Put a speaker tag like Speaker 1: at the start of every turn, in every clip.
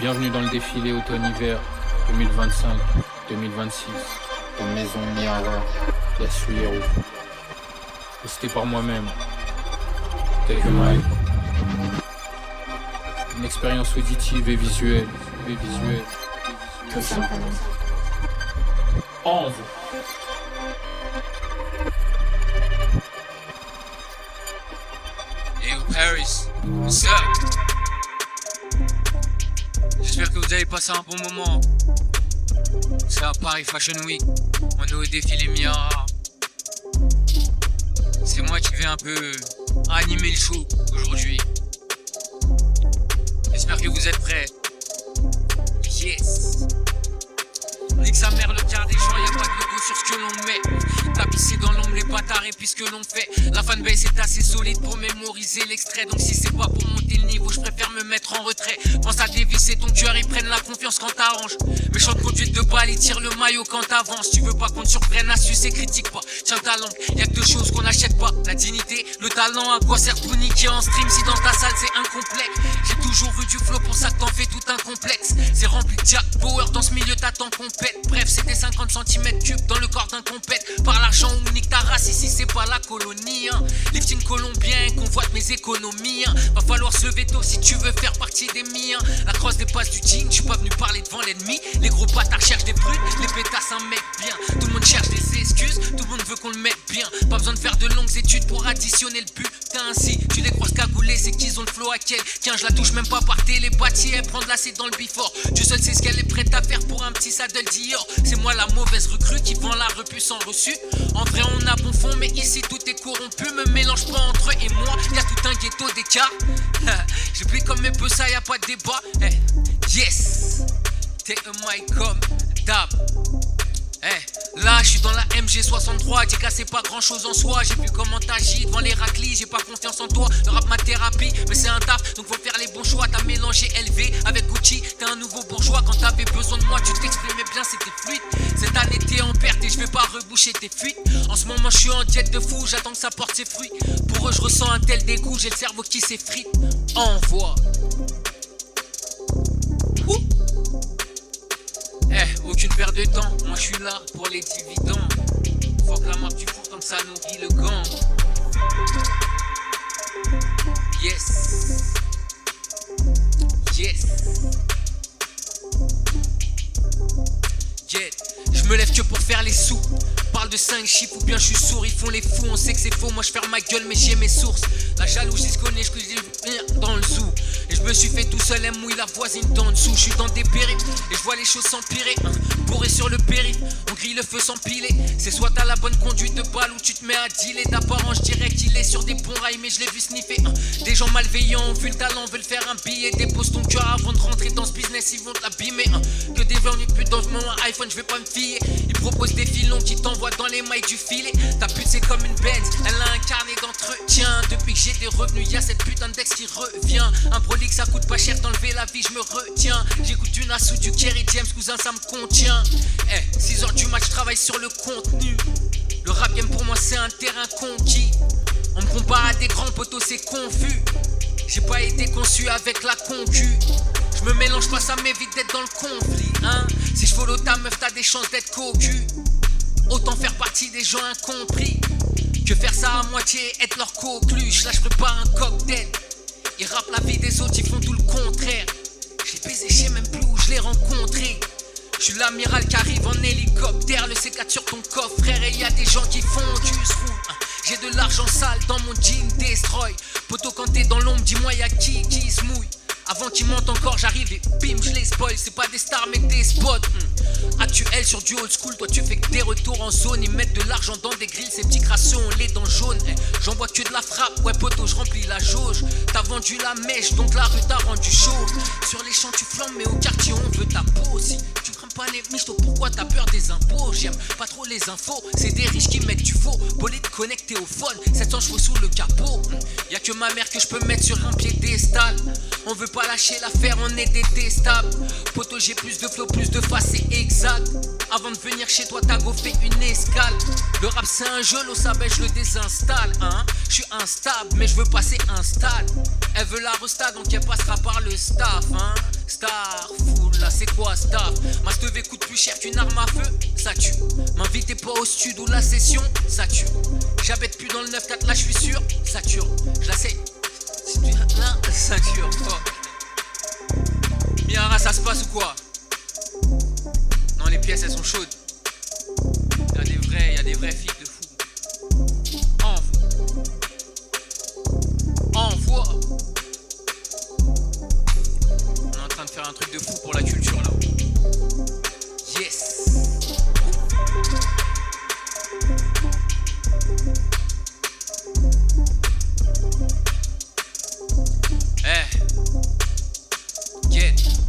Speaker 1: Bienvenue dans le défilé automne-hiver 2025-2026 de Maison Miara, Yasuhiro. Et c'était par moi-même, Take a Mike. Une expérience auditive et visuelle.
Speaker 2: Tout simplement.
Speaker 1: Envoie.
Speaker 3: Hey Paris, what's up? J'espère que vous avez passé un bon moment. C'est à Paris Fashion Week. On est au défilé Miara. C'est moi qui vais un peu animer le show aujourd'hui. J'espère que vous êtes prêts. Yes. Nique sa mère le quart des gens, y'a pas de logo sur ce que l'on met. Tapissé dans l'ombre les bâtards et puis ce que l'on fait. La fanbase est assez solide pour mémoriser l'extrait. Donc si c'est pas pour monter le niveau, je préfère me mettre en retrait. Pense à dévisser ton cœur, ils prennent la confiance quand t'arranges. Méchante conduite de balle, ils tirent le maillot quand t'avances. Tu veux pas qu'on te surprenne à sucer, critique pas. Tiens ta langue, y'a que deux choses qu'on n'achète pas. La dignité, le talent, à quoi sert tout niquer en stream si dans ta salle c'est incomplet. J'ai toujours vu du flow, pour ça que t'en fais tout un complexe. C'est rempli de Jack Power, dans ce milieu t'attends qu'on pète. Bref, c'était 50 cm3 dans le corps d'un compète. Par l'argent ou nique ta race, ici c'est pas la colonie hein. Lifting colombien, convoite mes économies hein. Va falloir se lever tôt si tu veux faire partie des miens. La crosse dépasse du jean, je suis pas venu parler devant l'ennemi. Les gros bâtards cherchent des brutes, les pétasses un mec bien. Tout le monde cherche des excuses, tout le monde veut qu'on le mette bien. Pas besoin de faire de longues études pour additionner le butin. Si tu les croises cagoulés, c'est qu'ils ont le flow à quel. Tiens, je la touche même pas par télépathie, elle prend de l'acide dans le bifort. Dieu seul sait ce qu'elle est prête à faire pour un petit saddle Dior. C'est moi la mauvaise recrue qui vend la repu sans reçu. En vrai on a bon fond mais ici tout est corrompu. Me mélange pas entre eux et moi, y'a tout un ghetto d'écart. Je plie comme mes peu ça, y'a pas de débat. Yes, take a mic comme d'hab. Là je suis dans la MG63, t'es cassé pas grand chose en soi. J'ai vu comment t'agis devant les raclis, j'ai pas confiance en toi. Le rap ma thérapie, mais c'est un taf, donc faut faire les bons choix. T'as mélangé LV avec Gucci, t'es un nouveau bourgeois. Quand t'avais besoin de moi, tu t'exprimais bien, c'était fluide. Cette année t'es en perte et je vais pas reboucher tes fuites. En ce moment je suis en diète de fou, j'attends que ça porte ses fruits. Pour eux je ressens un tel dégoût, j'ai le cerveau qui s'effrite. Envoie. Aucune perte de temps, moi je suis là pour les dividendes. Faut que la marque du four tant que ça nourrit le gang. Yes. Yes. Yeah. Je me lève que pour faire les sous. Parle de 5 chiffres ou bien je suis sourd, ils font les fous, on sait que c'est faux, moi je ferme ma gueule mais j'ai mes sources. La jalousie se connaît, je viens dans le zoo. Et je me suis fait tout seul, elle mouille la voisine d'en dessous. Je suis dans des périples et je vois les choses s'empirer. Bourré sur le périph', on grille le feu sans piler. C'est soit t'as la bonne conduite de balle ou tu te mets à dealer. D'apparence je dirais qu'il est sur des bons rails mais je l'ai vu sniffer. Des gens malveillants ont vu le talent, veulent faire un billet. Dépose ton cœur avant de rentrer dans ce business, ils vont te l'abîmer. Que des vents pute dans mon iPhone, je vais pas me fier. Ils proposent des filons qui t'envoient dans les mailles du filet. Ta pute c'est comme une Benz, elle a un carnet d'entretien. Depuis que j'ai des revenus, y'a cette putain d'index qui revient. Un prolixe ça coûte pas cher d'enlever la vie, je me retiens. J'écoute une assou du Kerry James, cousin ça me contient. 6h du match, je travaille sur le contenu. Le rap game pour moi c'est un terrain conquis. On me compare à des grands poteaux, c'est confus. J'ai pas été conçu avec la concu. Je me mélange pas, ça m'évite d'être dans le conflit hein. Si je follow ta meuf, t'as des chances d'être cocu. Autant faire partie des gens incompris que faire ça à moitié et être leur coqueluche. Là je prépare un cocktail. Ils rappent la vie des autres, ils font tout le contraire. Je l'ai baisé, je sais même plus où je l'ai rencontré. Je suis l'amiral qui arrive en hélicoptère. Le C4 sur ton coffre frère. Et y'a des gens qui font du sroule. J'ai de l'argent sale dans mon jean destroy. Poto quand t'es dans l'ombre, dis-moi y'a qui se mouille. Avant qu'ils mentent encore, j'arrive et bim, je les spoil. C'est pas des stars mais des spots. Actuel sur du old school, toi tu fais que des retours en zone. Ils mettent de l'argent dans des grilles, ces petits crassos ont les dents jaunes. J'en vois que de la frappe, ouais poto, je remplis la jauge. T'as vendu la mèche, donc la rue t'a rendu chaud. Sur les champs tu flambes, mais au quartier on veut ta peau. Si tu crains pas les michtos, pourquoi t'as peur des impôts? J'aime pas trop les infos, c'est des riches qui mettent du faux. Bolide connecté au phone, 700 chevaux sous le capot. Y'a que ma mère que je peux mettre sur un piédestal. On veut pas lâcher l'affaire, on est détestable. Poto j'ai plus de flow, plus de face, c'est exact. Avant de venir chez toi, t'as go fait une escale. Le rap c'est un jeu, l'eau ça baisse, je le désinstalle, hein. Je suis instable, mais je veux passer un stade. Elle veut la resta, donc elle passera par le staff, hein. Starful, là c'est quoi staff? Ma steve coûte plus cher qu'une arme à feu, ça tue. M'invitez pas au stud ou la session, ça tue. J'habite plus dans le 9-4, là je suis sûr, ça tue. Je la sais, là, ça tue, fuck. Miara, ça se passe ou quoi? Non, les pièces elles sont chaudes. Y'a des vrais filles de fou. Envoie. On est en train de faire un truc de fou pour la culture là. Yes.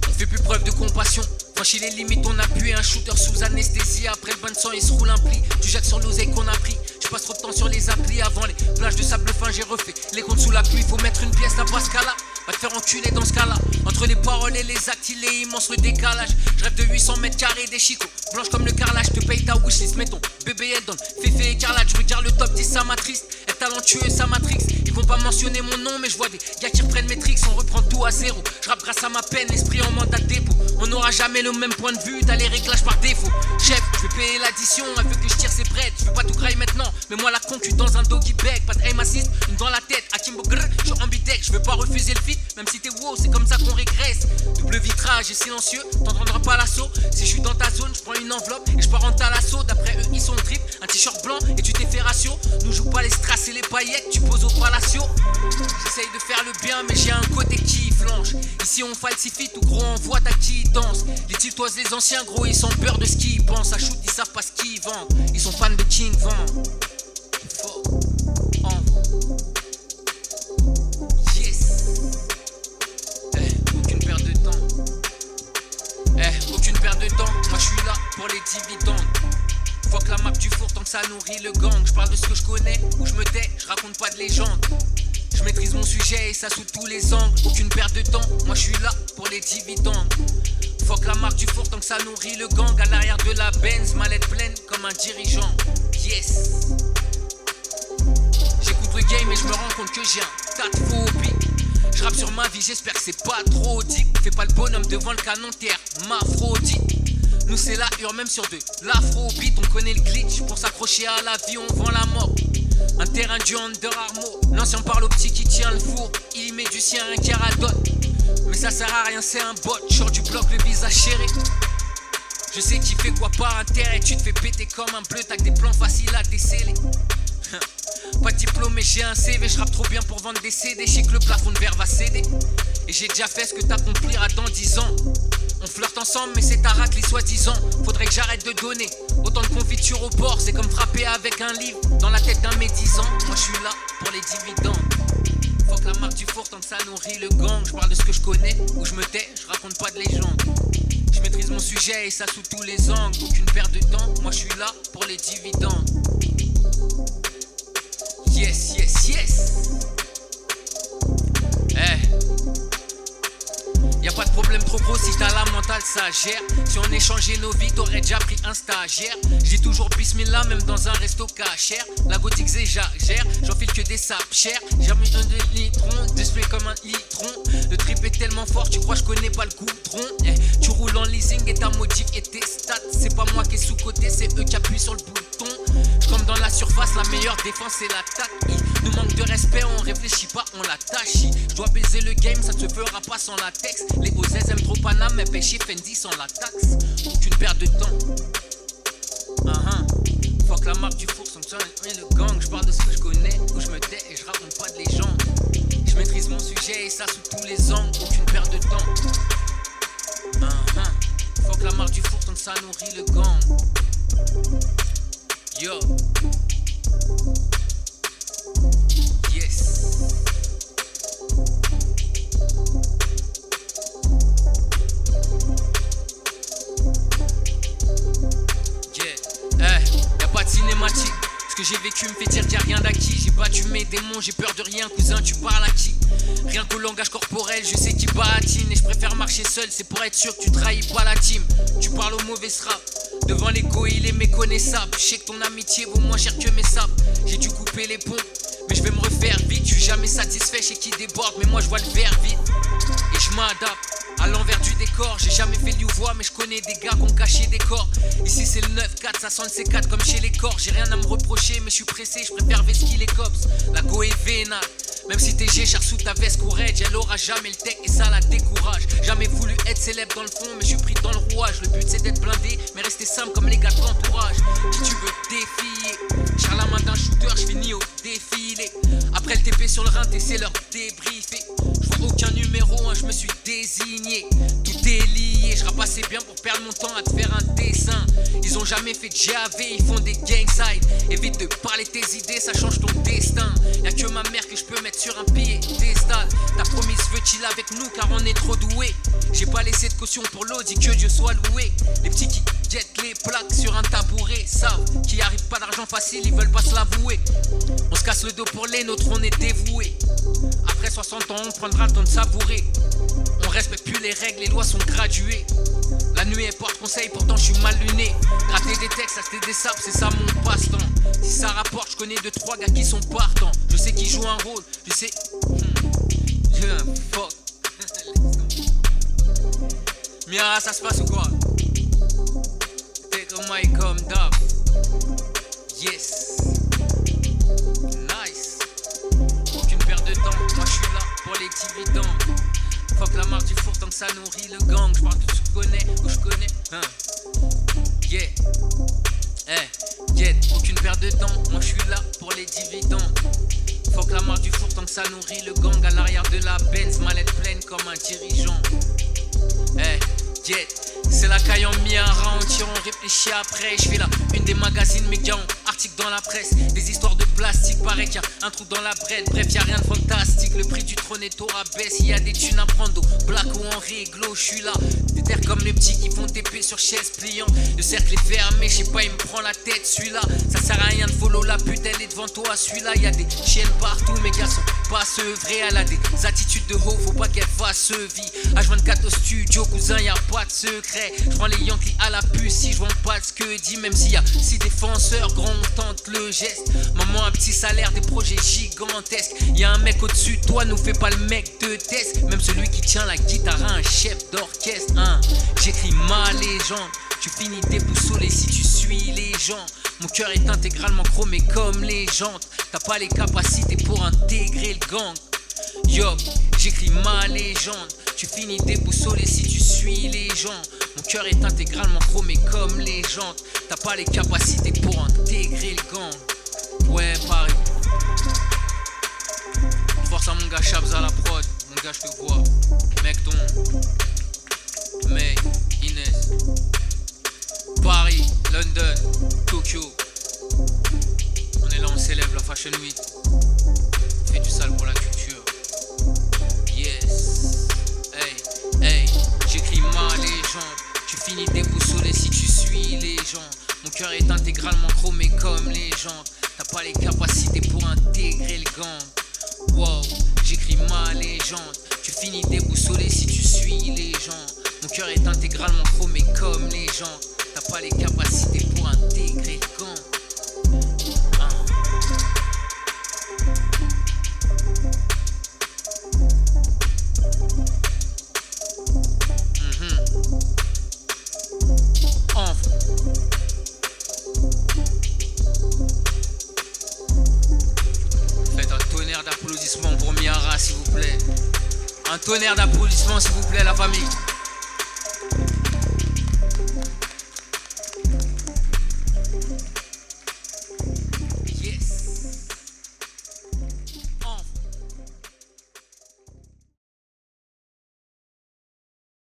Speaker 3: On fait plus preuve de compassion. Franchis les limites, on a pu un shooter sous anesthésie. Après le bain de sang, il se roule un pli. Tu jettes sur l'oseille qu'on a pris. Je passe trop de temps sur les applis. Avant les plages de sable fin, j'ai refait les comptes sous la pluie. Faut mettre une pièce à Pascala. Va te faire enculer dans ce cas-là. Entre les paroles et les actes, il est immense le décalage. Je rêve de 800 mètres carrés, des chicots blanches comme le carrelage. Je te paye ta wishlist, mettons bébé elle donne Féfé écarlate. Je regarde le top 10, ça m'attriste. Être talentueux, ça matrix. Ils vont pas mentionner mon nom, mais je vois des gars qui reprennent mes tricks. On reprend tout à zéro. Je rappe grâce à ma peine, l'esprit en mandat de dépôt. On n'aura jamais le même point de vue, t'as les réglages par défaut. Chef, je vais payer l'addition, elle veut que je tire ses brettes. Je veux pas tout grailler maintenant, mais moi la concu dans un doggy bag. Pas de aim assist, une dans la tête, Akimbo grrr, je suis ambidextre. Je veux pas refuser le feat, même si t'es wow, c'est comme ça qu'on régresse. Double vitrage et silencieux, t'entendras pas l'assaut. Si je suis dans ta zone, je prends une enveloppe et je pars en talasso. D'après eux, ils sont drip, un t-shirt blanc et tu t'es fait ratio. Nous joue pas les strass et les paillettes, tu poses au palacio. J'essaye de faire le bien, mais j'ai un côté qui flanche. Ici on falsifie, tout gros envoie ta qui danse. Les tiltoises, les anciens gros, ils sont peur de ce qu'ils pensent. À shoot, ils savent pas ce qu'ils vendent. Ils sont fans de King Van. Yes. Aucune perte de temps. Aucune perte de temps. Moi je suis là pour les dividendes. Fuck la map du four tant que ça nourrit le gang. Je parle de ce que je connais, où je me tais, je raconte pas de légende. Je maîtrise mon sujet et ça sous tous les angles. Aucune perte de temps, moi je suis là pour les dividendes. Fuck la marque du four tant que ça nourrit le gang. À l'arrière de la Benz, mallette pleine comme un dirigeant. Yes. J'écoute le game et je me rends compte que j'ai un tas de phobie. Je rappe sur ma vie, j'espère que c'est pas trop deep. Fais pas le bonhomme devant le canon terre, m'aphrodite. Nous c'est la hurle même sur de l'afrobeat. On connaît le glitch, pour s'accrocher à la vie on vend la mort. Un terrain du Under Armour. L'ancien parle au petit qui tient le four. Il y met du sien un caradone. Mais ça sert à rien, c'est un bot. Short du bloc, le visage serré. Je sais qui fait quoi par intérêt. Tu te fais péter comme un bleu, t'as que des plans faciles à déceler. Pas de diplôme mais j'ai un CV. Je rappe trop bien pour vendre des CD. Je sais que le plafond de verre va céder. Et j'ai déjà fait ce que t'accompliras dans 10 ans. On flirte ensemble mais c'est ta raclée soi-disant. Faudrait que j'arrête de donner autant de confiture au bord. C'est comme frapper avec un livre dans la tête d'un médisant. Moi je suis là pour les dividendes. Fuck la marque du four tant que ça nourrit le gang. Je parle de ce que je connais, où je me tais, je raconte pas de légende. Je maîtrise mon sujet et ça sous tous les angles. Aucune perte de temps, moi je suis là pour les dividendes. Yes, yes, yes. Y'a pas de problème trop gros si t'as la mentale, ça gère. Si on échangeait nos vies, t'aurais déjà pris un stagiaire. J'ai toujours bismillah, même dans un resto cachère. La gothique j'exagère, j'enfile que des sapes chères. J'ai mis un demi-litron, display comme un litron. Le trip est tellement fort, tu crois je connais pas le goudron. Tu roules en leasing et ta modif et tes stats. C'est pas moi qui est sous-côté, c'est eux qui appuient sur le bouton. J'combe dans la surface, la meilleure défense c'est l'attaque. Il nous manque de respect, on réfléchit pas, on l'attache. Je dois baiser le game, ça ne se fera pas sans latex. Les OZ aiment trop Paname, mais pêcher Fendi sans la taxe. Aucune perte de temps. Fuck la marque du four, sans et le gang. Je parle de ce que je connais, où je me tais et je raconte pas de légende. Je maîtrise mon sujet et ça sous tous les angles. Aucune perte de temps. Fuck la marque du four, tant que ça nourrit le gang. Yo. Yes. Y'a pas de cinématique. Ce que j'ai vécu me fait dire qu'il y a rien d'acquis. J'ai battu mes démons, j'ai peur de rien, cousin, tu parles à qui? Rien qu'au langage corporel, je sais qui baratine. Et je préfère marcher seul, c'est pour être sûr que tu trahis pas la team. Tu parles au mauvais rap. Devant l'ego il est méconnaissable. Je sais que ton amitié vaut moins cher que mes sables. J'ai dû couper les ponts, mais je vais me refaire vite. Je suis jamais satisfait, je sais qui déborde, mais moi je vois le verre vite. Et je m'adapte à l'envers du décor. J'ai jamais fait du voix, mais je connais des gars qui ont caché des corps. Ici c'est le 9-4, ça sent le C4 comme chez les corps. J'ai rien à me reprocher, mais je suis pressé, je préfère vesquiller les cops. La go est vénale. Même si t'es G-char sous ta veste courage, elle aura jamais le tech et ça la décourage. Jamais voulu être célèbre dans le fond, mais je suis pris dans le rouage. Le but c'est d'être blindé, mais rester simple comme les gars de l'entourage. Qui tu veux défier? J'ai la main d'un shooter, je finis au défilé. Après le TP sur le rein, c'est leur débriefer. Je vois aucun numéro 1, je me suis désigné. Tout est lié, je rappe assez bien pour perdre mon temps à te faire un dessin. Ils ont jamais fait de GAV, ils font des gangside. Évite de parler tes idées, ça change ton destin. Y'a que ma mère que je peux mettre sur un piédestal. Ta promise veut chill avec nous car on est trop doués. J'ai pas laissé de caution pour l'audi, que Dieu soit loué. Les petits qui jettent les plaques sur un tabouret savent qu'il n'y arrive pas d'argent facile, ils veulent pas se l'avouer. On se casse le dos pour les nôtres, on est dévoués. Après 60 ans, on prendra le temps de savourer. On respecte plus les règles, les lois sont graduées. La nuit est porte conseil, pourtant je suis mal luné. Gratter des textes, acheter des sables, c'est ça mon passe-temps. Si ça rapporte, je connais 2-3 gars qui sont partants. Je sais qui joue un rôle, je sais. Fuck. Mia, ça se passe ou quoi? Take a mic comme d'hab. Yes. Nice. Aucune perte de temps, moi je suis là pour les dividendes. Fuck la marque du four tant que ça nourrit le gang. Je parle de ce que je connais, où je connais. Yeah. Yeah. Aucune perte de temps, moi je suis là pour les dividendes. Fuck la marque du four tant que ça nourrit le gang. À l'arrière de la Benz, mallette pleine comme un dirigeant. Yeah. C'est la caille en mis un ralenti, on réfléchit après. Je fais là une des magazines médias, articles dans la presse. Des histoires de plastique, paraît qu'il y a un trou dans la brette. Bref, y'a rien de fantastique, le prix du trône est au rabaisse. Il y a des thunes à prendre au black ou en réglo. Je suis là, des terres comme les petits qui font TP sur chaise pliante. Le cercle est fermé, je sais pas, il me prend la tête celui-là. Ça sert à rien de follow la pute, elle est devant toi. Celui-là, y a des chiennes partout, mes gars sont pas sevrés. Elle a des attitudes de haut, faut pas qu'elle fasse vie. H24 au studio, cousin, y a pas de secret. Je prends les Yankees à la puce si je vends pas ce que dit. Même s'il y a 6 défenseurs, grand on tente le geste. Maman un petit salaire, des projets gigantesques. Y'a un mec au-dessus de toi, nous fais pas le mec de test. Même celui qui tient la guitare a un chef d'orchestre. J'écris ma légende, tu finis déboussolé si tu suis les gens. Mon cœur est intégralement chromé comme les jantes. T'as pas les capacités pour intégrer le gang. Yo, j'écris ma légende, tu finis déboussolé si tu suis les gens. Mon cœur est intégralement chromé comme les jantes. T'as pas les capacités pour intégrer le gang. Ouais, Paris. Force à mon gars Chabs à la prod. Mon gars, je te vois. Mecton, May, Inès. Paris, London, Tokyo. On est là, on célèbre la Fashion Week. Fais du sale pour la culture. Yes. Hey, j'écris ma légende. Tu finis déboussolé si tu suis les gens. Mon cœur est intégralement chromé comme les gens. T'as pas les capacités pour intégrer le gang. Wow, j'écris ma légende. Tu finis déboussolé si tu suis les gens. Mon cœur est intégralement chromé comme les gens. T'as pas les capacités pour intégrer le gang. Faites un tonnerre d'applaudissements pour Miara s'il vous plaît. Un tonnerre d'applaudissements s'il vous plaît la famille.